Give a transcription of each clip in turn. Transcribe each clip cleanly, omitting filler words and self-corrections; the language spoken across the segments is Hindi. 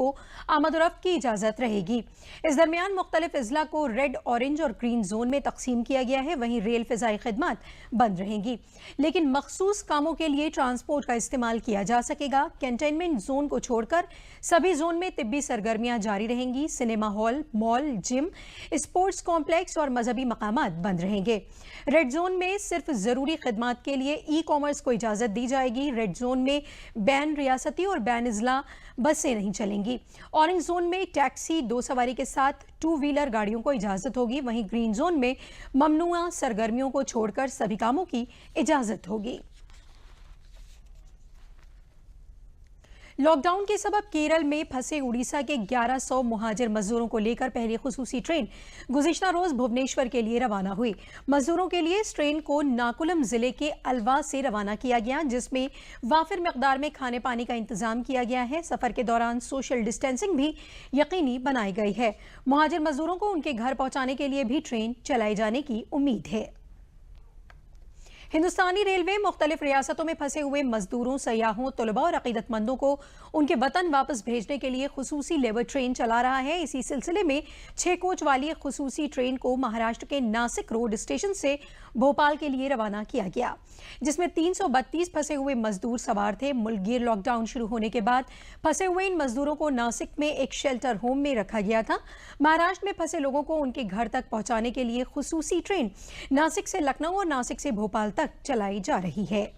को आमद-ओ-रफ्त की इजाज़त रहेगी। इस दरमियान मुख्तलिफ अजला को रेड, ऑरेंज और ग्रीन जोन में तकसीम किया गया है। वहीं रेल फ़िज़ाई खिदमत बंद रहेंगी, लेकिन मखसूस कामों के लिए ट्रांसपोर्ट का इस्तेमाल किया जा सकेगा। कंटेनमेंट जोन को छोड़कर सभी जोन में तिब्बी सरगर्मियां जारी रहेंगी। Cinema hall, mall, gym, sports complex और मजहबी मकामात बंद रहेंगे। रेड जोन में सिर्फ जरूरी खिदमात के लिए ई कॉमर्स को इजाजत दी जाएगी। रेड जोन में बैन रियासती और बैन इजला बसें नहीं चलेंगी। ऑरेंज जोन में टैक्सी, 2 सवारी के साथ 2 व्हीलर गाड़ियों को इजाजत होगी। वहीं ग्रीन जोन में ममनुआ सरगर्मियों को छोड़कर सभी कामों की इजाजत होगी। लॉकडाउन के सबब केरल में फंसे उड़ीसा के 1100 मुहाजिर मजदूरों को लेकर पहली खुसूसी ट्रेन गुज़िश्ता रोज भुवनेश्वर के लिए रवाना हुई। मजदूरों के लिए इस ट्रेन को नाकुलम जिले के अलवा से रवाना किया गया, जिसमें वाफिर मिकदार में खाने पानी का इंतजाम किया गया है। सफर के दौरान सोशल डिस्टेंसिंग भी यकीनी बनाई गई है। मुहाजिर मजदूरों को उनके घर पहुंचाने के लिए भी ट्रेन चलाए जाने की उम्मीद है। हिंदुस्तानी रेलवे मुख्तलिफ रियासतों में फंसे हुए मजदूरों, सयाहों, तलबा और अकीदतमंदों को उनके वतन वापस भेजने के लिए खुसूसी लेबर ट्रेन चला रहा है। इसी सिलसिले में 6 कोच वाली खुसूसी ट्रेन को महाराष्ट्र के नासिक रोड स्टेशन से भोपाल के लिए रवाना किया गया, जिसमें 332 फंसे हुए मजदूर सवार थे। मुल्कगीर लॉकडाउन शुरू होने के बाद फंसे हुए इन मजदूरों को नासिक में एक शेल्टर होम में रखा गया था। महाराष्ट्र में फंसे लोगों को उनके घर तक पहुंचाने के लिए खुसूसी ट्रेन नासिक से लखनऊ और नासिक से भोपाल तक चलाई जा रही है।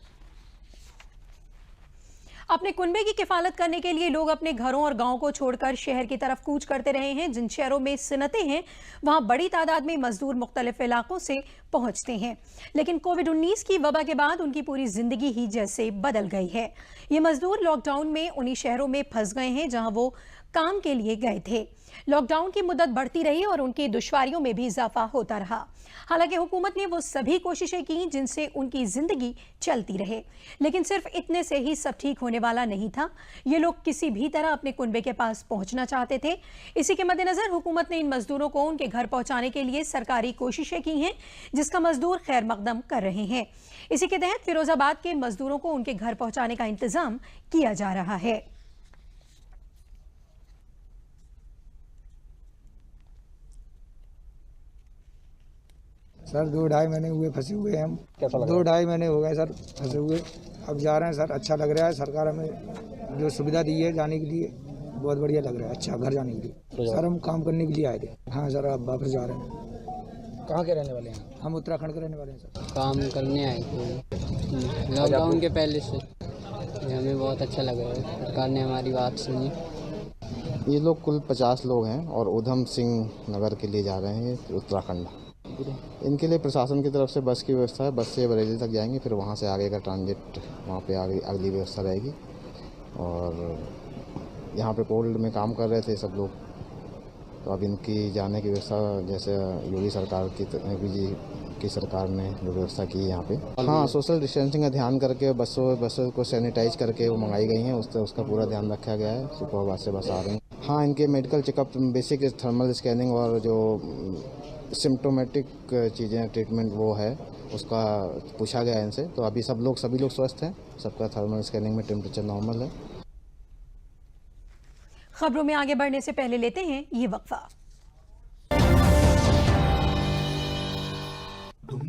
अपने कुनबे की किफालत करने के लिए लोग अपने घरों और गांवों को छोड़कर शहर की तरफ कूच करते रहे हैं। जिन शहरों में सनतें हैं, वहां बड़ी तादाद में मजदूर मुख्तलिफ इलाकों से पहुंचते हैं, लेकिन कोविड-19 की वबा के बाद उनकी पूरी जिंदगी ही जैसे बदल गई है। ये मजदूर लॉकडाउन में उन्हीं शहरों में फंस गए हैं जहां वो काम के लिए गए थे। लॉकडाउन की मुद्दत बढ़ती रही और उनकी दुश्वारियों में भी इजाफा होता रहा। हालांकि हुकूमत ने वो सभी कोशिशें की जिनसे उनकी जिंदगी चलती रहे, लेकिन सिर्फ इतने से ही सब ठीक होने वाला नहीं था। ये लोग किसी भी तरह अपने कुनबे के पास पहुंचना चाहते थे। इसी के मद्देनजर हुकूमत ने इन मजदूरों को उनके घर पहुंचाने के लिए सरकारी कोशिशें की हैं, जिसका मजदूर खैर मकदम कर रहे हैं। इसी के तहत फिरोजाबाद के मजदूरों को उनके घर पहुंचाने का इंतजाम किया जा रहा है। सर 2-2.5 महीने हुए फंसे हुए हैं हम। कैसा लग रहा है? 2-2.5 महीने हो गए सर फंसे हुए। अब जा रहे हैं सर, अच्छा लग रहा है। सरकार हमें जो सुविधा दी है जाने के लिए बहुत बढ़िया लग रहा है। अच्छा, घर जाने के लिए सर हम काम करने के लिए आए थे। हाँ सर, अब वापस जा रहे हैं। कहाँ के रहने वाले हैं? हम उत्तराखंड के रहने वाले हैं सर। काम करने आए थे लॉकडाउन के पहले से। हमें बहुत अच्छा लग रहा है, सरकार ने हमारी बात सुनी। ये लोग कुल 50 लोग हैं और उधम सिंह नगर के लिए जा रहे हैं उत्तराखंड। इनके लिए प्रशासन की तरफ से बस की व्यवस्था है। बस से बरेली तक जाएंगे, फिर वहाँ से आगे का ट्रांजिट वहाँ पे आगे अगली व्यवस्था रहेगी। और यहाँ पे कोल्ड में काम कर रहे थे सब लोग, तो अब इनकी जाने की व्यवस्था जैसे योगी सरकार ने जो व्यवस्था की है यहाँ पे। हाँ, सोशल डिस्टेंसिंग का ध्यान करके बसों को सैनिटाइज करके वो मंगाई गई हैं। उसका पूरा ध्यान रखा गया है। सुपरवाद से बस आ रही हैं। हाँ, इनके medical checkup, basic thermal scanning और जो सिम्टोमेटिक चीज़ें ट्रीटमेंट वो है उसका पूछा गया है इनसे। तो अभी सभी लोग स्वस्थ हैं। सबका थर्मल स्कैनिंग में टेम्परेचर नॉर्मल है। खबरों में आगे बढ़ने से पहले लेते हैं ये वक्फा।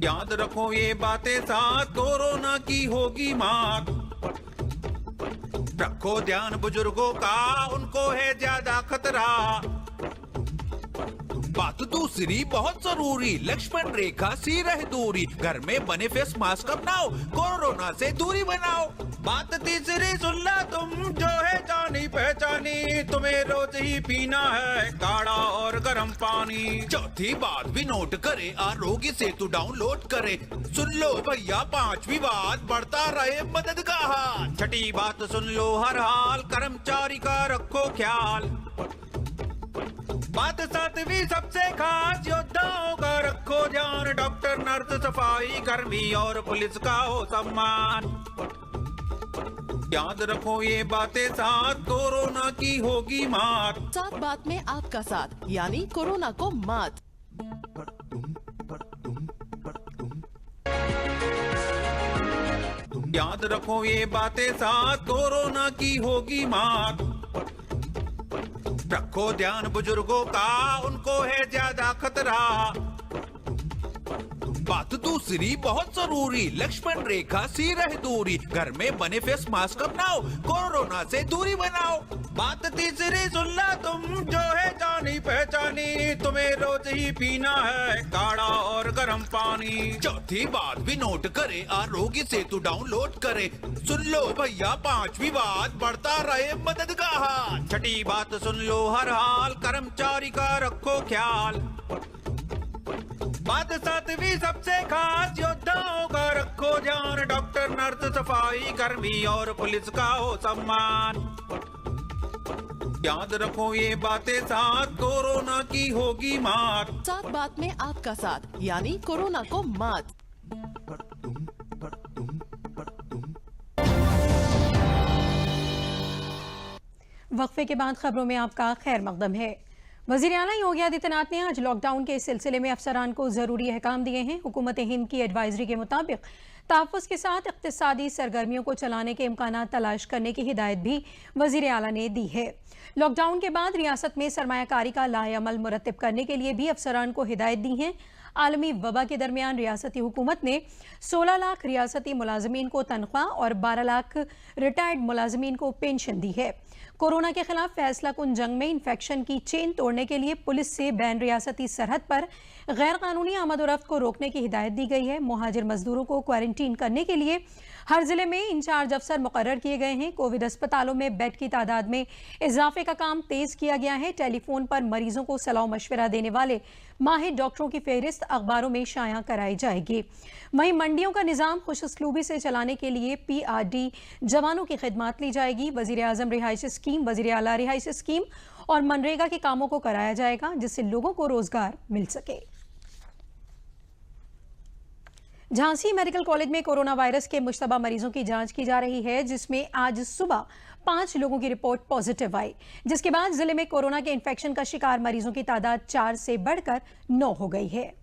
याद रखो ये बातें साथ, कोरोना की होगी मात। रखो ध्यान बुजुर्गों का, उनको है ज्यादा खतरा। बात दूसरी बहुत जरूरी, लक्ष्मण रेखा सी रहे दूरी। घर में बने फेस मास्क अपनाओ, कोरोना से दूरी बनाओ। बात तीसरी सुन ला तुम, जो है जानी पहचानी। तुम्हें रोज ही पीना है काढ़ा और गर्म पानी। चौथी बात भी नोट करे, आरोग्य सेतु डाउनलोड करे। सुन लो भैया 5वीं बात, बढ़ता रहे मदद का हाथ। छठी बात सुन लो हर हाल, कर्मचारी का रखो ख्याल। बात 7वीं सबसे खास, योद्धाओं का रखो ध्यान। डॉक्टर, नर्स, सफाई कर्मी और पुलिस का हो सम्मान। याद रखो ये बातें साथ, कोरोना की होगी मात। साथ बात में आपका साथ, यानी कोरोना को मात। याद रखो ये बातें साथ, कोरोना की होगी मात। रखो ध्यान बुजुर्गों का, उनको है ज्यादा खतरा। बात दूसरी बहुत जरूरी, लक्ष्मण रेखा सी रहे दूरी, घर में बने फेस मास्क अपनाओ, कोरोना से दूरी बनाओ। बात तीसरी सुन ला तुम, जो है जानी पहचानी, तुम्हें रोज ही पीना है काढ़ा और गर्म पानी। चौथी बात भी नोट करे, आरोग्य सेतु डाउनलोड करे। सुन लो भैया पांचवी बात, बढ़ता रहे मदद का हाथ। छठी बात सुन लो हर हाल, कर्मचारी का रखो ख्याल। बात सातवीं सबसे खास, योद्धाओं का रखो ध्यान, डॉक्टर नर्स सफाई कर्मी और पुलिस का हो सम्मान। याद रखो ये बातें साथ, कोरोना की होगी मात। साथ बात में आपका साथ, यानी कोरोना को मात। वक्फे के बाद खबरों में आपका खैर मकदम है। वज़ीर आला योगी आदित्यनाथ ने आज लॉकडाउन के सिलसिले में अफसरान को ज़रूरी अहकाम दिए हैं। हुकूमत हिंद की एडवाइजरी के मुताबिक तहफ़्फ़ुज़ के साथ इक़्तिसादी सरगर्मियों को चलाने के इम्कानात तलाश करने की हिदायत भी वज़ीर आला ने दी है। लॉकडाउन के बाद रियासत में सरमायाकारी का लाएअमल मुरत्तिब करने के लिए भी अफसरान को हिदायत दी हैं। आलमी वबा के दरमियान रियासती हुकूमत ने 16 लाख रियासती मुलाजमीन को तनख्वाह और 12 लाख रिटायर्ड मुलाजमीन को पेंशन दी है। कोरोना के खिलाफ फैसला कुन जंग में इन्फेक्शन की चेन तोड़ने के लिए पुलिस से बैन रियासती सरहद पर गैर कानूनी आमद-ओ-रफ्त को रोकने की हिदायत दी गई है। मुहाजिर मजदूरों को क्वारंटीन करने के लिए हर जिले में इंचार्ज अफसर मुकर्रर किए गए हैं। कोविड अस्पतालों में बेड की तादाद में इजाफे का काम तेज किया गया है। टेलीफोन पर मरीजों को सलाह मशवरा देने वाले माहिर डॉक्टरों की फहरिस्त अखबारों में शाया कराई जाएगी। वहीं मंडियों का निज़ाम खुशउस्लूबी से चलाने के लिए PRD जवानों की खिदमत ली जाएगी। वज़ीर आज़म रिहाइश स्कीम, वज़ीर आला रिहाइश स्कीम और मनरेगा के कामों को कराया जाएगा, जिससे लोगों को रोजगार मिल सके। झांसी मेडिकल कॉलेज में कोरोना वायरस के मुश्तबा मरीजों की जांच की जा रही है, जिसमें आज सुबह 5 लोगों की रिपोर्ट पॉजिटिव आई, जिसके बाद जिले में कोरोना के इन्फेक्शन का शिकार मरीजों की तादाद 4 से बढ़कर 9 हो गई है।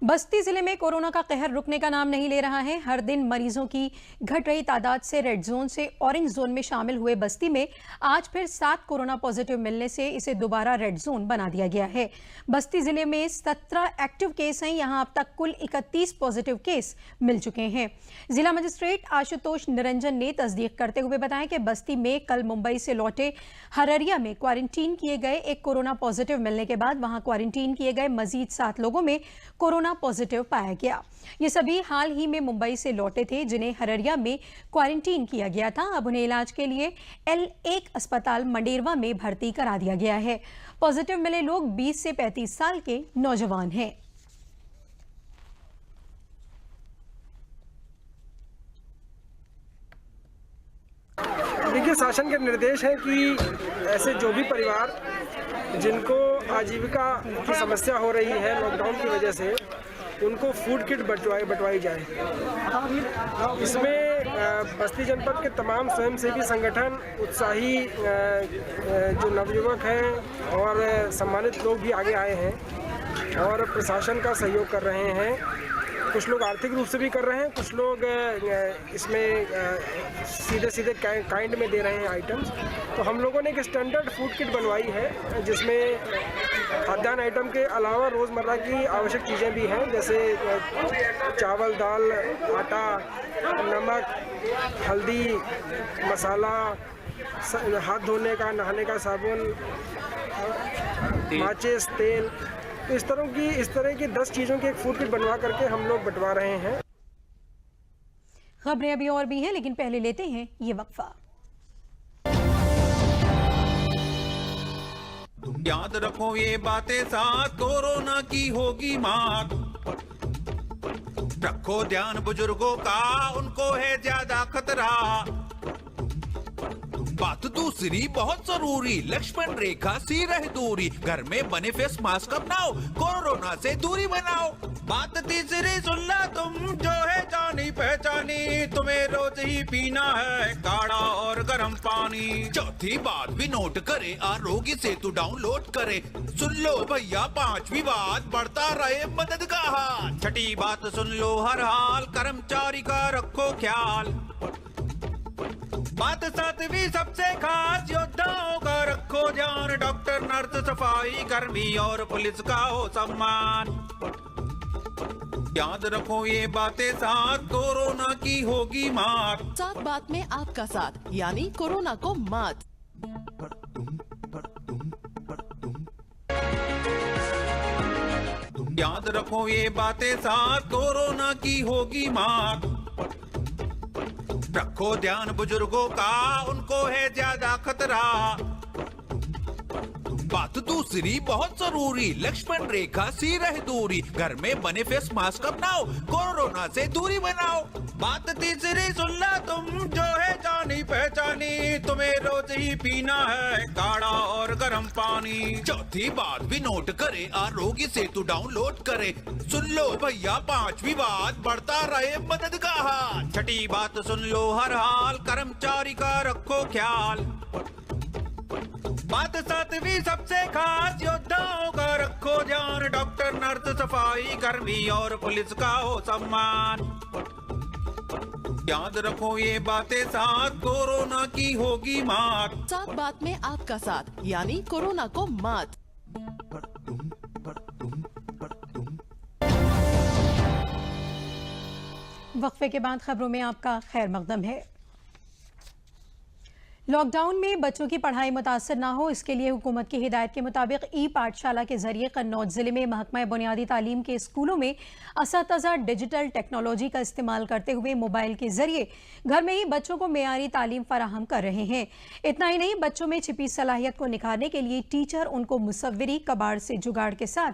बस्ती जिले में कोरोना का कहर रुकने का नाम नहीं ले रहा है। हर दिन मरीजों की घट रही तादाद से रेड जोन से ऑरेंज जोन में शामिल हुए बस्ती में आज फिर 7 कोरोना पॉजिटिव मिलने से इसे दोबारा रेड जोन बना दिया गया है। बस्ती जिले में 17 एक्टिव केस हैं। यहां अब तक कुल 31 पॉजिटिव केस मिल चुके हैं। जिला मजिस्ट्रेट आशुतोष निरंजन ने तस्दीक करते हुए बताया कि बस्ती में कल मुंबई से लौटे हररिया में क्वारंटीन किए गए एक कोरोना पॉजिटिव मिलने के बाद वहां क्वारंटीन किए गए मजीद 7 लोगों में कोरोना पॉजिटिव पाया गया। ये सभी हाल ही में मुंबई से लौटे थे, जिन्हें हररिया में क्वारंटीन किया गया था। अब उन्हें इलाज के लिए L1 अस्पताल मंडेरवा में भर्ती करा दिया गया है। पॉजिटिव मिले लोग 20 से 35 साल के नौजवान हैं। देखिए, शासन के निर्देश है कि ऐसे जो भी परिवार जिनको आजीविका की समस्या हो रही है लॉकडाउन की वजह से, उनको फूड किट बंटवाई जाए। इसमें बस्ती जनपद के तमाम स्वयंसेवी संगठन, उत्साही जो नवयुवक हैं और सम्मानित लोग भी आगे आए हैं और प्रशासन का सहयोग कर रहे हैं। कुछ लोग आर्थिक रूप से भी कर रहे हैं, कुछ लोग इसमें सीधे काइंड में दे रहे हैं आइटम्स। तो हम लोगों ने एक स्टैंडर्ड फूड किट बनवाई है, जिसमें खाद्यान्न आइटम के अलावा रोज़मर्रा की आवश्यक चीज़ें भी हैं, जैसे चावल, दाल, आटा, नमक, हल्दी, मसाला, हाथ धोने का, नहाने का साबुन, माचिस, तेल। तो इस तरह की 10 चीज़ों की एक फूड किट बनवा करके हम लोग बंटवा रहे हैं। खबरें अभी और भी हैं, लेकिन पहले लेते हैं ये वक्फा। याद रखो ये बातें साथ, कोरोना की होगी मात। रखो ध्यान बुजुर्गों का, उनको है ज्यादा खतरा। बात दूसरी बहुत जरूरी, लक्ष्मण रेखा सी रहे दूरी, घर में बने फेस मास्क अपनाओ, कोरोना से दूरी बनाओ। बात तीसरी सुन ला तुम, जो है जानी पहचानी, तुम्हें रोज ही पीना है काढ़ा और गर्म पानी। चौथी बात भी नोट करे, आरोग्य सेतु डाउनलोड करे, सुन लो भैया पांचवी बात, बढ़ता रहे मदद का हाथ। छठी बात सुन लो हर हाल, कर्मचारी का रखो ख्याल। बात सातवीं सबसे खास, योद्धाओं का रखो ध्यान, डॉक्टर नर्स सफाई कर्मी और पुलिस का हो सम्मान। याद रखो ये बातें साथ, कोरोना की होगी मात। सात बात में आपका साथ, यानी कोरोना को मात। याद रखो ये बातें साथ, कोरोना की होगी मात। रखो ध्यान बुजुर्गों का, उनको है ज्यादा खतरा। बात दूसरी बहुत जरूरी, लक्ष्मण रेखा सी रहे दूरी, घर में बने फेस मास्क अपनाओ, कोरोना से दूरी बनाओ। बात तीसरी सुन ला तुम, जो है जानी पहचानी, तुम्हें रोज ही पीना है काढ़ा और गर्म पानी। चौथी बात भी नोट करे, आरोग्य सेतु डाउनलोड करे, सुन लो भैया पांचवी बात, बढ़ता रहे मदद का हाथ। छठी बात सुन लो हर हाल, कर्मचारी का रखो ख्याल। बात सातवीं सबसे खास, योद्धाओं का रखो ध्यान, डॉक्टर नर्स सफाई कर्मी और पुलिस का हो सम्मान। याद रखो ये बातें साथ, कोरोना की होगी मात। सात बात में आपका साथ, यानी कोरोना को मात। वक्फे के बाद खबरों में आपका खैर मकदम है। लॉकडाउन में बच्चों की पढ़ाई मुतासर ना हो, इसके लिए हुकूमत की हिदायत के मुताबिक ई पाठशाला के जरिए कन्नौज जिले में महकमा बुनियादी तालीम के स्कूलों में असातिज़ा डिजिटल टेक्नोलॉजी का इस्तेमाल करते हुए मोबाइल के जरिए घर में ही बच्चों को मेयारी तालीम फराहम कर रहे हैं। इतना ही नहीं, बच्चों में छिपी सलाहियत को निखारने के लिए टीचर उनको मुसव्विरी कबाड़ से जुगाड़ के साथ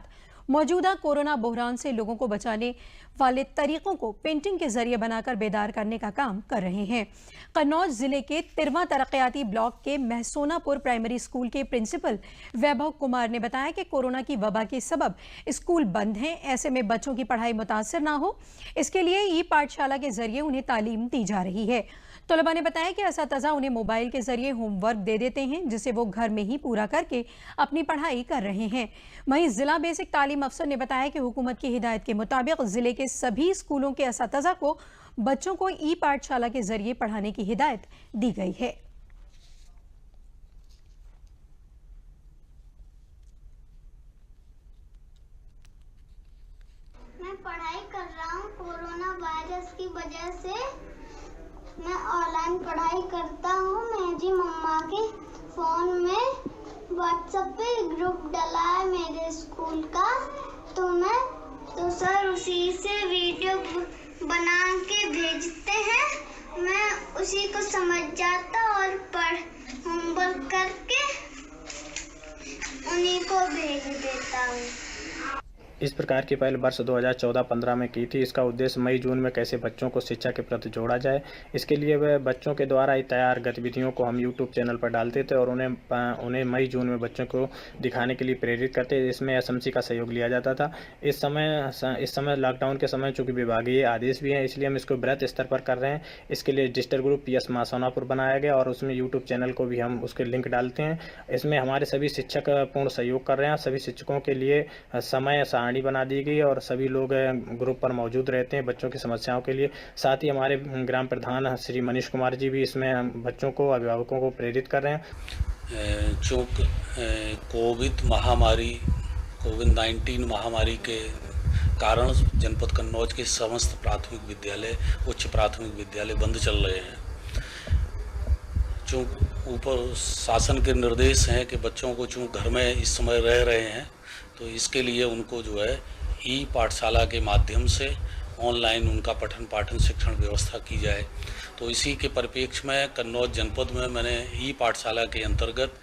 मौजूदा कोरोना बहरान से लोगों को बचाने वाले तरीकों को पेंटिंग के जरिए बनाकर बेदार करने का काम कर रहे हैं। कन्नौज जिले के तिरवा तरक्याती ब्लॉक के महसोनापुर प्राइमरी स्कूल के प्रिंसिपल वैभव कुमार ने बताया कि कोरोना की वबा के सबब स्कूल बंद हैं, ऐसे में बच्चों की पढ़ाई मुतासर ना हो, इसके लिए ई पाठशाला के जरिए उन्हें तालीम दी जा रही है। तलबा ने बताया कि असातिज़ा उन्हें मोबाइल के जरिए होमवर्क दे देते हैं, जिसे वो घर में ही पूरा करके अपनी पढ़ाई कर रहे हैं। वहीं जिला बेसिक तालीम अफसर ने बताया कि हुकूमत की हिदायत के मुताबिक जिले के सभी स्कूलों के असातिज़ा को बच्चों को ई पाठशाला के जरिए पढ़ाने की हिदायत दी गई है। मैं पढ़ाई कर रहा हूँ, कोरोना वायरस की वजह से मैं ऑनलाइन पढ़ाई करता हूँ। मैं जी मम्मा के फ़ोन में व्हाट्सएप पे ग्रुप डला है मेरे स्कूल का, तो सर उसी से वीडियो बना के भेजते हैं, मैं उसी को समझ जाता और होमवर्क करके उन्हीं को भेज देता हूँ। इस प्रकार की पहल वर्ष 2014-15 में की थी। इसका उद्देश्य मई जून में कैसे बच्चों को शिक्षा के प्रति जोड़ा जाए, इसके लिए वह बच्चों के द्वारा तैयार गतिविधियों को हम यूट्यूब चैनल पर डालते थे और उन्हें मई जून में बच्चों को दिखाने के लिए प्रेरित करते। इसमें एसएमसी का सहयोग लिया जाता था। इस समय लॉकडाउन के समय चूँकि विभागीय आदेश भी हैं, इसलिए हम इसको बृहत स्तर पर कर रहे हैं। इसके लिए डिजिटल ग्रुप PS महसोनापुर बनाया गया और उसमें यूट्यूब चैनल को भी हम उसके लिंक डालते हैं। इसमें हमारे सभी शिक्षक पूर्ण सहयोग कर रहे हैं। सभी शिक्षकों के लिए समय सारणी बना दी गई और सभी लोग ग्रुप पर मौजूद रहते हैं बच्चों की समस्याओं के लिए। साथ ही हमारे ग्राम प्रधान श्री मनीष कुमार जी भी इसमें बच्चों को, अभिभावकों को प्रेरित कर रहे हैं। चूँकि कोविड-19 महामारी के कारण जनपद कन्नौज के समस्त प्राथमिक विद्यालय, उच्च प्राथमिक विद्यालय बंद चल रहे हैं। चूँकि ऊपर शासन के निर्देश हैं कि बच्चों को चूँकि घर में इस समय रह रहे हैं, तो इसके लिए उनको जो है ई पाठशाला के माध्यम से ऑनलाइन उनका पठन पाठन शिक्षण व्यवस्था की जाए। तो इसी के परिप्रेक्ष्य में कन्नौज जनपद में मैंने ई पाठशाला के अंतर्गत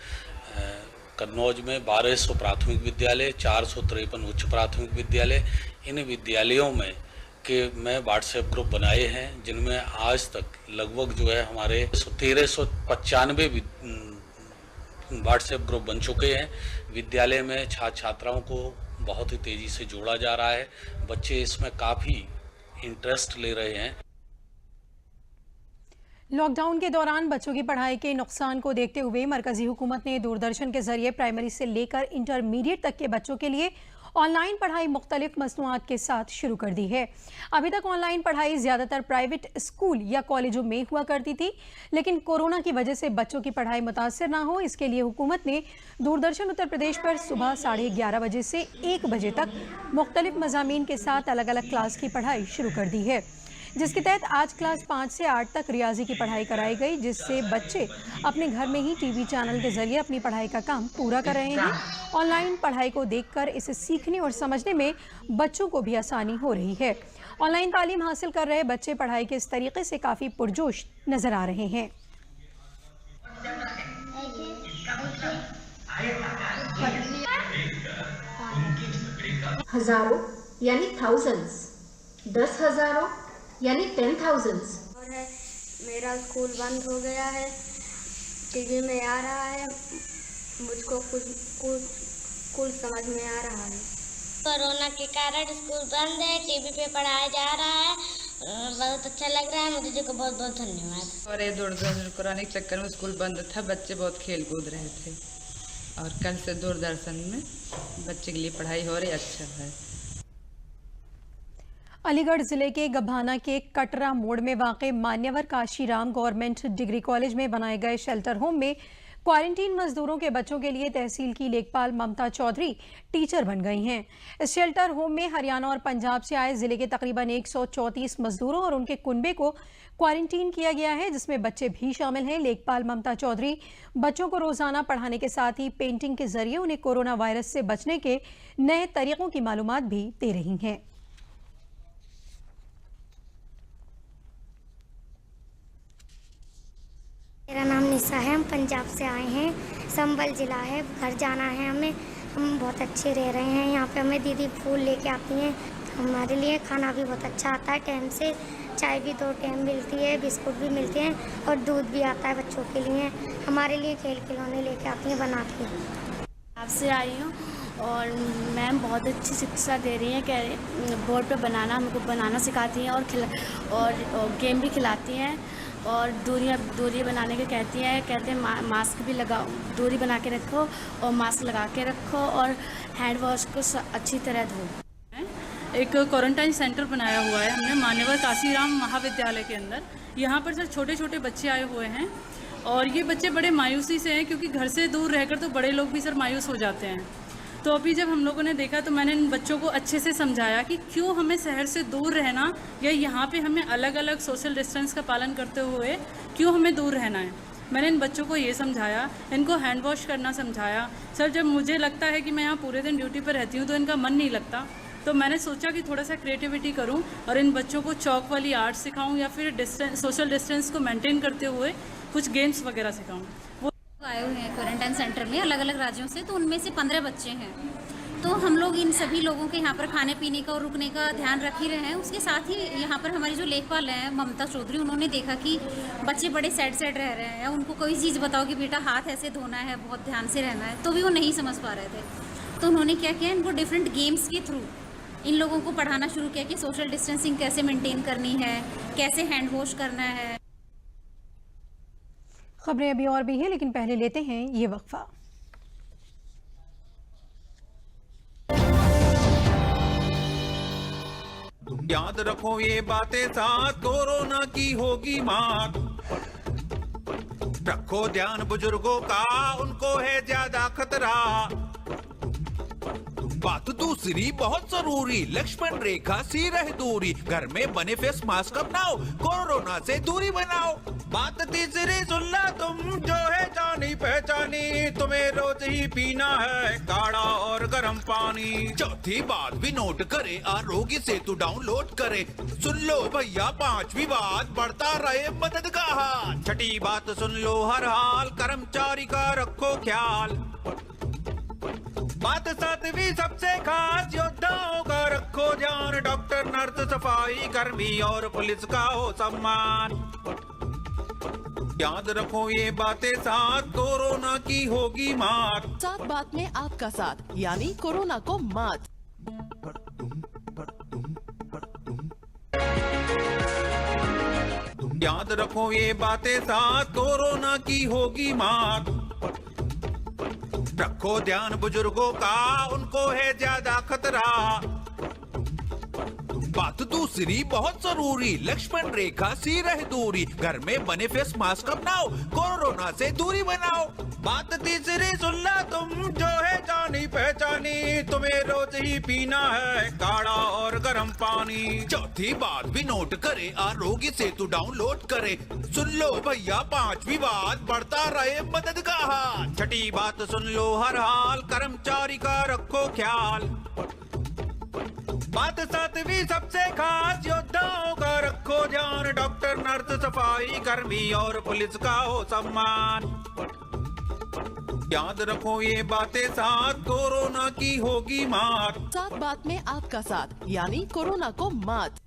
कन्नौज में 1200 प्राथमिक विद्यालय, 453 उच्च प्राथमिक विद्यालय, इन विद्यालयों में के मैं व्हाट्सएप ग्रुप बनाए हैं, जिनमें आज तक लगभग जो है हमारे 1395 व्हाट्सएप ग्रुप बन चुके हैं। विद्यालय में छात्र छात्राओं को बहुत ही तेज़ी से जोड़ा जा रहा है। बच्चे इसमें काफ़ी इंटरेस्ट ले रहे हैं। लॉकडाउन के दौरान बच्चों की पढ़ाई के नुकसान को देखते हुए मरकजी हुकूमत ने दूरदर्शन के जरिए प्राइमरी से लेकर इंटरमीडिएट तक के बच्चों के लिए ऑनलाइन पढ़ाई मुख्तलिफ मसनूआत के साथ शुरू कर दी है। अभी तक ऑनलाइन पढ़ाई ज़्यादातर प्राइवेट स्कूल या कॉलेजों में हुआ करती थी, लेकिन कोरोना की वजह से बच्चों की पढ़ाई मुतासर ना हो, इसके लिए हुकूमत ने दूरदर्शन उत्तर प्रदेश पर सुबह 11:30 बजे से 1 बजे तक मुख्तलिफ मज़ामीन के साथ अलग अलग क्लास की पढ़ाई शुरू कर दी है, जिसके तहत आज क्लास 5 से 8 तक रियाजी की पढ़ाई कराई गई, जिससे बच्चे अपने घर में ही टीवी चैनल के जरिए अपनी पढ़ाई का काम पूरा कर रहे हैं। ऑनलाइन पढ़ाई को देखकर इसे सीखने और समझने में बच्चों को भी आसानी हो रही है। ऑनलाइन तालीम हासिल कर रहे बच्चे पढ़ाई के इस तरीके से काफ़ी पुरजोश नजर आ रहे हैं। हजारों यानी थाउजेंड्स, 10,000 यानी 10,000। और है मेरा स्कूल बंद हो गया है, टीवी में आ रहा है, मुझको कुछ समझ में आ रहा है। कोरोना के कारण स्कूल बंद है, टीवी पे पढ़ाया जा रहा है, बहुत अच्छा लग रहा है। मुझे जी को बहुत बहुत धन्यवाद। और ये दूरदर्शन कोरोना के चक्कर में स्कूल बंद था, बच्चे बहुत खेल कूद रहे थे और कल से दूरदर्शन में बच्चे के लिए पढ़ाई हो रही, अच्छा है। अलीगढ़ जिले के गभाना के कटरा मोड़ में वाक़ मान्यवर काशीराम गवर्नमेंट डिग्री कॉलेज में बनाए गए शेल्टर होम में क्वारंटीन मजदूरों के बच्चों के लिए तहसील की लेखपाल ममता चौधरी टीचर बन गई हैं। इस शेल्टर होम में हरियाणा और पंजाब से आए जिले के तकरीबन 134 मजदूरों और उनके कुनबे को क्वारंटीन किया गया है, जिसमें बच्चे भी शामिल हैं। लेखपाल ममता चौधरी बच्चों को रोजाना पढ़ाने के साथ ही पेंटिंग के जरिए उन्हें कोरोना वायरस से बचने के नए तरीकों की मालूमात भी दे रही हैं। मेरा नाम निशा है, हम पंजाब से आए हैं, संबल ज़िला है, घर जाना है हमें। हम बहुत अच्छे रह रहे हैं यहाँ पे, हमें दीदी फूल लेके आती हैं, हमारे लिए खाना भी बहुत अच्छा आता है, टाइम से चाय भी 2 टाइम मिलती है, बिस्कुट भी मिलते हैं और दूध भी आता है बच्चों के लिए। हमारे लिए खेल खिलौने लेके आती हैं बना के। आपसे आई हूँ और मैम बहुत अच्छी शिक्षा दे रही हैं, कह रही बोर्ड पे बनाना, हमको बनाना सिखाती हैं और गेम भी खिलाती हैं और दूरी बनाने के कहते हैं मास्क भी लगाओ, दूरी बना के रखो और मास्क लगा के रखो और हैंड वॉश को अच्छी तरह धो। एक क्वारंटाइन सेंटर बनाया हुआ है हमने मान्यवर काशीराम महाविद्यालय के अंदर। यहाँ पर सर छोटे छोटे बच्चे आए हुए हैं और ये बच्चे बड़े मायूसी से हैं, क्योंकि घर से दूर रहकर तो बड़े लोग भी सर मायूस हो जाते हैं। तो अभी जब हम लोगों ने देखा तो मैंने इन बच्चों को अच्छे से समझाया कि क्यों हमें शहर से दूर रहना या यहाँ पे हमें अलग अलग सोशल डिस्टेंस का पालन करते हुए क्यों हमें दूर रहना है। मैंने इन बच्चों को ये समझाया, इनको हैंड वॉश करना समझाया। सर जब मुझे लगता है कि मैं यहाँ पूरे दिन ड्यूटी पर रहती हूँ तो इनका मन नहीं लगता, तो मैंने सोचा कि थोड़ा सा क्रिएटिविटी करूँ और इन बच्चों को चौक वाली आर्ट सिखाऊँ या फिर सोशल डिस्टेंस को मेंटेन करते हुए कुछ गेम्स वगैरह सिखाऊँ। वो आए हुए हैं क्वारंटाइन सेंटर में अलग अलग राज्यों से, तो उनमें से 15 बच्चे हैं। तो हम लोग इन सभी लोगों के यहाँ पर खाने पीने का और रुकने का ध्यान रख ही रहे हैं। उसके साथ ही यहाँ पर हमारी जो लेखपाल हैं ममता चौधरी, उन्होंने देखा कि बच्चे बड़े सैड रह रहे हैं, उनको कोई चीज़ बताओ कि बेटा हाथ ऐसे धोना है, बहुत ध्यान से रहना है, तो भी वो नहीं समझ पा रहे थे। तो उन्होंने क्या किया, इनको डिफरेंट गेम्स के थ्रू इन लोगों को पढ़ाना शुरू किया कि सोशल डिस्टेंसिंग कैसे मेंटेन करनी है, कैसे हैंड वॉश करना है। खबरें अभी और भी हैं, लेकिन पहले लेते हैं ये वक्फा। याद रखो ये बातें साथ, कोरोना की होगी मात। रखो ध्यान बुजुर्गों का, उनको है ज्यादा खतरा। बात दूसरी बहुत जरूरी, लक्ष्मण रेखा सी रह दूरी। घर में बने फेस मास्क अपनाओ, कोरोना से दूरी बनाओ। बात तीसरी सुन ला तुम, जो है जानी पहचानी। तुम्हें रोज ही पीना है काढ़ा और गर्म पानी। चौथी बात भी नोट करे, आरोग्य सेतु डाउनलोड करे। सुन लो भैया 5वीं बात, बढ़ता रहे मदद का हाथ। छठी बात सुन लो हर हाल, कर्मचारी का रखो ख्याल। बात 7वीं सबसे खास, योद्धाओं का रखो रखो ध्यान, डॉक्टर नर्स सफाई कर्मी और पुलिस का हो सम्मान। याद रखो ये बातें साथ, कोरोना की होगी मात। साथ बात में आपका साथ, यानी कोरोना को मात। याद रखो ये बातें साथ, कोरोना की होगी मात। रखो ध्यान बुजुर्गों का, उनको है ज्यादा खतरा। बात दूसरी बहुत जरूरी, लक्ष्मण रेखा सी रहे दूरी, घर में बने फेस मास्क अपनाओ, कोरोना से दूरी बनाओ। बात तीसरी सुन ला तुम, जो है जानी पहचानी, तुम्हें रोज ही पीना है काढ़ा और गर्म पानी। चौथी बात भी नोट करे, आरोग्य सेतु डाउनलोड करे। सुन लो भैया पांचवी बात, बढ़ता रहे मदद का हाथ। छठी बात सुन लो हर हाल, कर्मचारी का रखो ख्याल। बात सातवीं सबसे खास, योद्धाओं का रखो ध्यान, डॉक्टर नर्स सफाई कर्मी और पुलिस का हो सम्मान। याद रखो ये बातें साथ, कोरोना की होगी मात। साथ बात में आपका साथ, यानी कोरोना को मात।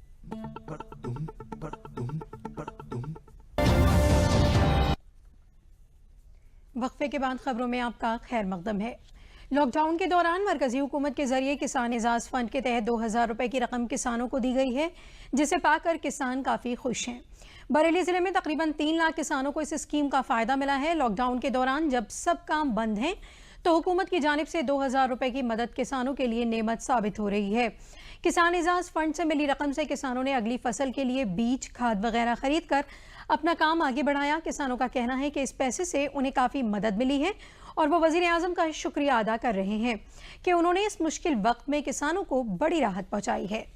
वक्फे के बाद खबरों में आपका खैर मकदम है। लॉकडाउन के दौरान मरकजी हुकूमत के जरिए किसान एजाज फंड के तहत 2000 रुपए की रकम किसानों को दी गई है, जिसे पाकर किसान काफी खुश हैं। बरेली जिले में तकरीबन 3 लाख किसानों को इस स्कीम का फायदा मिला है। लॉकडाउन के दौरान जब सब काम बंद हैं तो हुकूमत की जानिब से 2000 रुपए की मदद किसानों के लिए नेमत साबित हो रही है। किसान एजाज फंड से मिली रकम से किसानों ने अगली फसल के लिए बीज खाद वगैरह खरीद कर अपना काम आगे बढ़ाया। किसानों का कहना है कि इस पैसे से उन्हें काफ़ी मदद मिली है और वो वज़ीर आज़म का शुक्रिया अदा कर रहे हैं कि उन्होंने इस मुश्किल वक्त में किसानों को बड़ी राहत पहुंचाई है।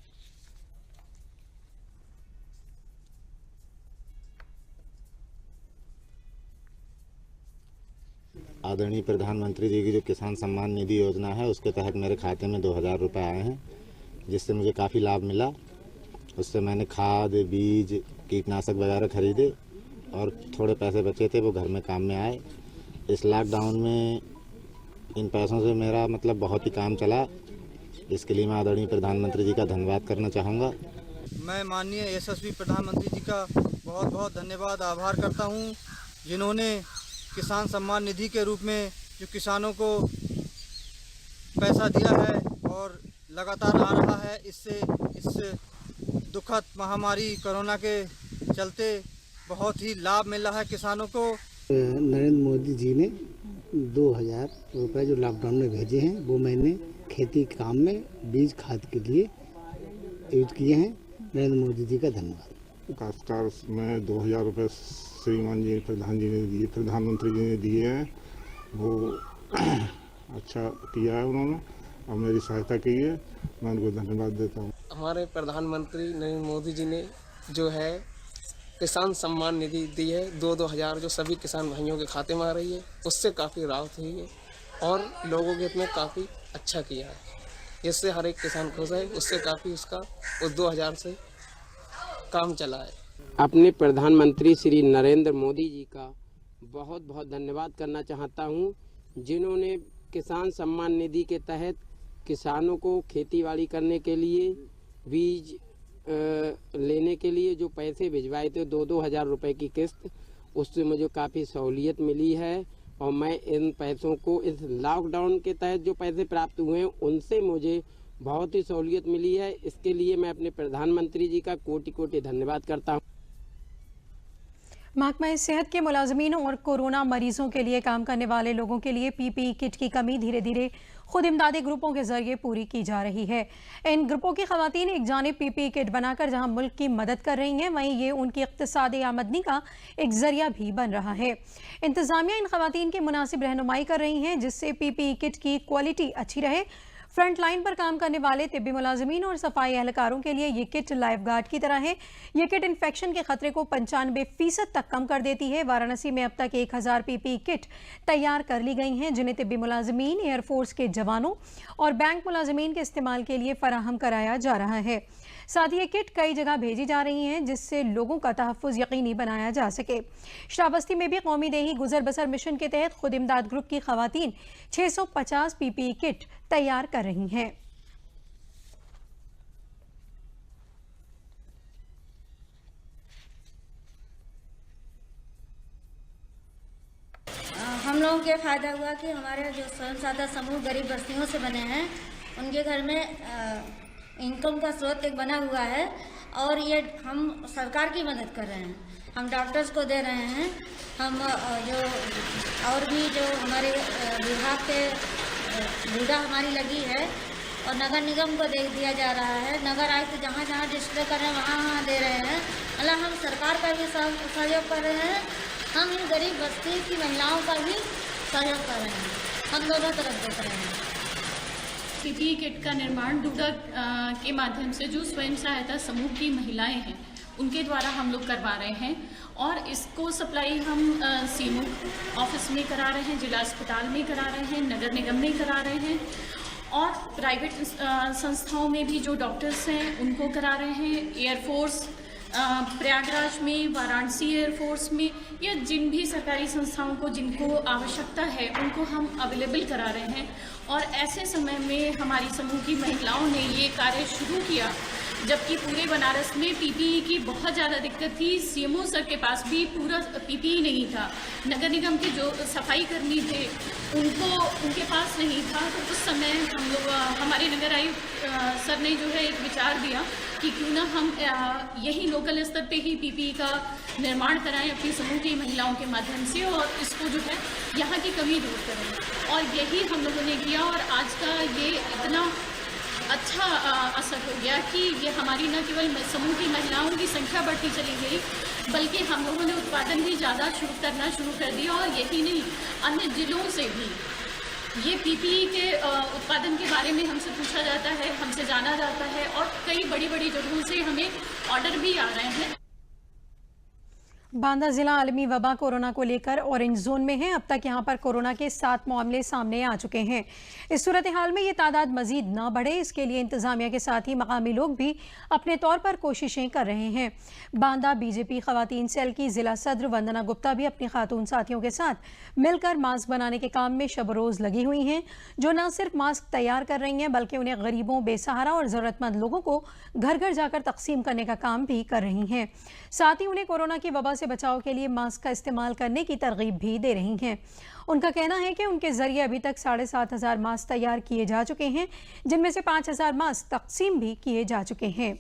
आदरणीय प्रधानमंत्री जी की जो किसान सम्मान निधि योजना है, उसके तहत मेरे खाते में 2000 रुपये आए हैं, जिससे मुझे काफ़ी लाभ मिला। उससे मैंने खाद, बीज, कीटनाशक वगैरह खरीदे और थोड़े पैसे बचे थे वो घर में काम में आए। इस लॉकडाउन में इन पैसों से मेरा मतलब बहुत ही काम चला। इसके लिए मैं आदरणीय प्रधानमंत्री जी का धन्यवाद करना चाहूँगा। मैं माननीय यशस्वी प्रधानमंत्री जी का बहुत बहुत धन्यवाद आभार करता हूँ, जिन्होंने किसान सम्मान निधि के रूप में जो किसानों को पैसा दिया है और लगातार आ रहा है। इससे इस दुखद महामारी कोरोना के चलते बहुत ही लाभ मिल रहा है किसानों को। नरेंद्र मोदी जी ने 2000 रुपये जो लॉकडाउन में भेजे हैं, वो मैंने खेती काम में बीज खाद के लिए यूज किए हैं। नरेंद्र मोदी जी का धन्यवाद। काश्तकार में 2000 रुपये श्रीमान जी प्रधानमंत्री जी ने दिए हैं, वो अच्छा किया है उन्होंने और मेरी सहायता की है, मैं उनको धन्यवाद देता हूँ। हमारे प्रधानमंत्री नरेंद्र मोदी जी ने जो है किसान सम्मान निधि दी है 2-2 हज़ार, जो सभी किसान भाइयों के खाते में आ रही है, उससे काफ़ी राहत हुई है और लोगों के हित में काफ़ी अच्छा किया है, जिससे हर एक किसान खुश है। उससे काफ़ी उसका उस 2000 से काम चला है। अपने प्रधानमंत्री श्री नरेंद्र मोदी जी का बहुत बहुत धन्यवाद करना चाहता हूं, जिन्होंने किसान सम्मान निधि के तहत किसानों को खेतीबाड़ी करने के लिए बीज लेने के लिए जो पैसे भिजवाए थे 2-2 हज़ार रुपये की किस्त, उससे मुझे काफ़ी सहूलियत मिली है और मैं इन पैसों को इस लॉकडाउन के तहत जो पैसे प्राप्त हुए हैं उनसे मुझे बहुत ही सहूलियत मिली है। इसके लिए मैं अपने प्रधानमंत्री जी का कोटि कोटि धन्यवाद करता हूँ। महकमा सेहत के मुलाजमीन और कोरोना मरीजों के लिए काम करने वाले लोगों के लिए पीपीई किट की कमी धीरे धीरे खुद इमदादी ग्रुपों के जरिए पूरी की जा रही है। इन ग्रुपों की खवातीन एक जानिब पीपीई किट बनाकर जहां मुल्क की मदद कर रही हैं, वहीं ये उनकी इक्तिसादी आमदनी का एक जरिया भी बन रहा है। इंतजामिया इन खवातीन की मुनासिब रहनुमाई कर रही हैं, जिससे पीपीई किट की क्वालिटी अच्छी रहे। फ्रंट लाइन पर काम करने वाले तिब्बी मुलाजमीन और सफाई एहलकारों के लिए ये किट लाइफ गार्ड की तरह है। ये किट इन्फेक्शन के खतरे को 95% तक कम कर देती है। वाराणसी में अब तक 1000 पीपीई किट तैयार कर ली गई हैं, जिन्हें तिब्बी मुलाजमीन, एयरफोर्स के जवानों और बैंक मुलाजमीन के इस्तेमाल के लिए फराहम कराया जा रहा है। साथ ही ये किट कई जगह भेजी जा रही हैं, जिससे लोगों का तहफ़्फ़ुज़ यकीनी बनाया जा सके। श्रावस्ती में भी कौमी देही गुजर बसर मिशन के तहत खुद इमदाद ग्रुप की खवातीन 650 पीपीई किट तैयार कर रही हैं। हम लोगों के फ़ायदा हुआ कि हमारे जो स्वयं सहायता समूह गरीब बस्तियों से बने हैं, उनके घर में इनकम का स्रोत एक बना हुआ है और ये हम सरकार की मदद कर रहे हैं। हम डॉक्टर्स को दे रहे हैं, हम जो और भी जो हमारे विभाग के भूडा हमारी लगी है और नगर निगम को दे दिया जा रहा है। नगर आयुक्त जहाँ जहाँ डिस्प्ले कर रहे हैं वहाँ दे रहे हैं। मतलब हम सरकार का भी सहयोग कर रहे हैं, हम इन गरीब बस्ती की महिलाओं का भी सहयोग कर रहे हैं। हम दोनों तरफ देख रहे हैं। पीपीई किट का निर्माण डूडा के माध्यम से जो स्वयं सहायता समूह की महिलाएं हैं उनके द्वारा हम लोग करवा रहे हैं और इसको सप्लाई हम सीएमओ ऑफिस में करा रहे हैं, जिला अस्पताल में करा रहे हैं, नगर निगम में करा रहे हैं और प्राइवेट संस्थाओं में भी जो डॉक्टर्स हैं उनको करा रहे हैं। एयरफोर्स प्रयागराज में, वाराणसी एयरफोर्स में या जिन भी सरकारी संस्थाओं को जिनको आवश्यकता है उनको हम अवेलेबल करा रहे हैं। और ऐसे समय में हमारी समूह की महिलाओं ने ये कार्य शुरू किया जबकि पूरे बनारस में पीपीई की बहुत ज़्यादा दिक्कत थी। सीएमओ सर के पास भी पूरा पीपीई नहीं था, नगर निगम के जो सफाई कर्मी थे उनके पास नहीं था। तो उस समय हम लोग हमारे नगर आयुक्त सर ने जो है एक विचार दिया कि क्यों ना हम यही लोकल स्तर पे ही पीपीई का निर्माण कराएं अपनी समूह की महिलाओं के माध्यम से और इसको जो है यहाँ की कमी दूर करें। और यही हम लोगों ने किया और आज का ये इतना अच्छा असर हो गया कि ये हमारी न केवल समूह की महिलाओं की संख्या बढ़ती चली गई बल्कि हम लोगों ने उत्पादन भी ज़्यादा करना शुरू कर दिया। और यही नहीं, अन्य जिलों से भी ये पीपीई के उत्पादन के बारे में हमसे पूछा जाता है, हमसे जाना जाता है और कई बड़ी बड़ी जगहों से हमें ऑर्डर भी आ रहे हैं। बांदा जिला आलमी वबा कोरोना को लेकर ऑरेंज जोन में है। अब तक यहां पर कोरोना के 7 मामले सामने आ चुके हैं। इस सूरत हाल में ये तादाद मजीद न बढ़े, इसके लिए इंतजामिया के साथ ही मकामी लोग भी अपने तौर पर कोशिशें कर रहे हैं। बांदा बीजेपी खवातीन सेल की जिला सदर वंदना गुप्ता भी अपनी खातून साथियों के साथ मिलकर मास्क बनाने के काम में शब रोज़ लगी हुई हैं, जो न सिर्फ मास्क तैयार कर रही हैं बल्कि उन्हें गरीबों, बेसहारा और ज़रूरतमंद लोगों को घर घर जाकर तकसीम करने का काम भी कर रही हैं। साथ ही उन्हें कोरोना की वबा से बचाव के लिए मास्क का इस्तेमाल करने की तरगीब भी दे रही हैं। उनका कहना है कि उनके जरिए अभी तक 7,500 मास्क तैयार किए जा चुके हैं, जिनमें से 5,000 मास्क तकसीम भी किए जा चुके हैं।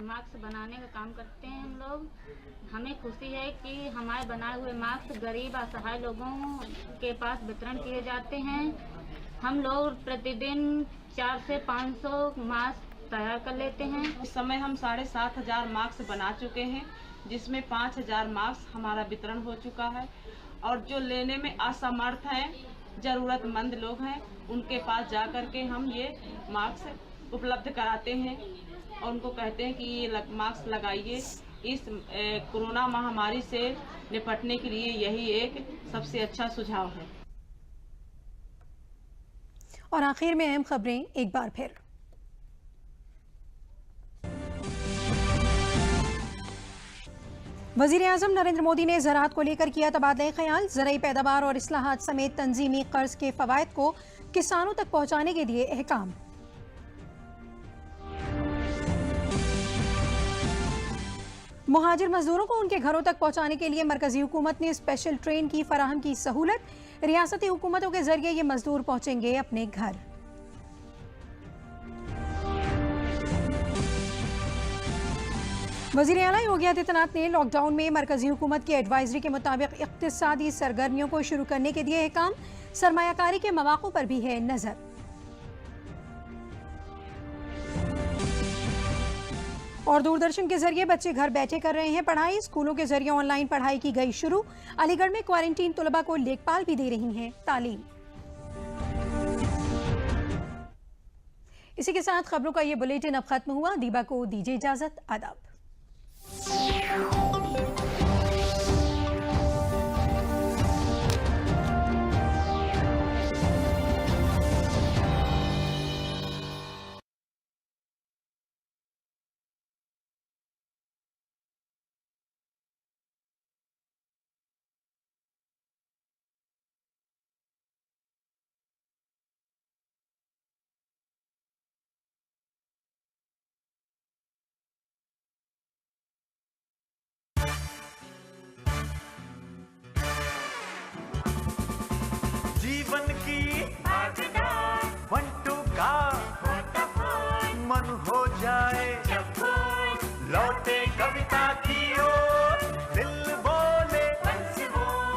मास्क बनाने का काम करते हैं हम लोग। हमें खुशी है कि हमारे बनाए हुए मास्क गरीब असहाय लोगों के पास वितरण किए जाते हैं। हम लोग प्रतिदिन 400 से 500 मास्क तैयार कर लेते हैं। इस समय हम 7,500 मास्क बना चुके हैं, जिसमें 5,000 मास्क हमारा वितरण हो चुका है और जो लेने में असमर्थ हैं, ज़रूरतमंद लोग हैं, उनके पास जा कर के हम ये मास्क उपलब्ध कराते हैं और उनको कहते हैं कि ये मास्क लगाइए। इस कोरोना महामारी से निपटने के लिए यही एक सबसे अच्छा सुझाव है। और आखिर में अहम खबरें एक बार फिर। वज़ीर-ए-आज़म नरेंद्र मोदी ने ज़राअत को लेकर किया तबादला ख्याल। ज़राई पैदावार और इस्लाहात समेत तंजीमी कर्ज के फ़वाइद को किसानों तक पहुँचाने के दिए अहकाम। मुहाजिर मजदूरों को उनके घरों तक पहुँचाने के लिए मरकजी हुकूमत ने स्पेशल ट्रेन की फराहम की सहूलत। रियासती हुकूमतों के जरिए ये मजदूर पहुँचेंगे अपने घर। वज़ीर आला योगी आदित्यनाथ ने लॉकडाउन में मरकजी हुकूमत की एडवाइजरी के मुताबिक इक़्तिसादी सरगर्मियों को शुरू करने के दिए अहकाम। सरमायाकारी के मौक़ों पर भी है नज़र। और दूरदर्शन के जरिए बच्चे घर बैठे कर रहे हैं पढ़ाई। स्कूलों के जरिए ऑनलाइन पढ़ाई की गई शुरू। अलीगढ़ में क्वारंटीन तलबा को लेखपाल भी दे रही हैं तालीम। इसी के साथ खबरों का ये बुलेटिन अब खत्म हुआ। दीबा को दीजिए इजाजत। आदाब।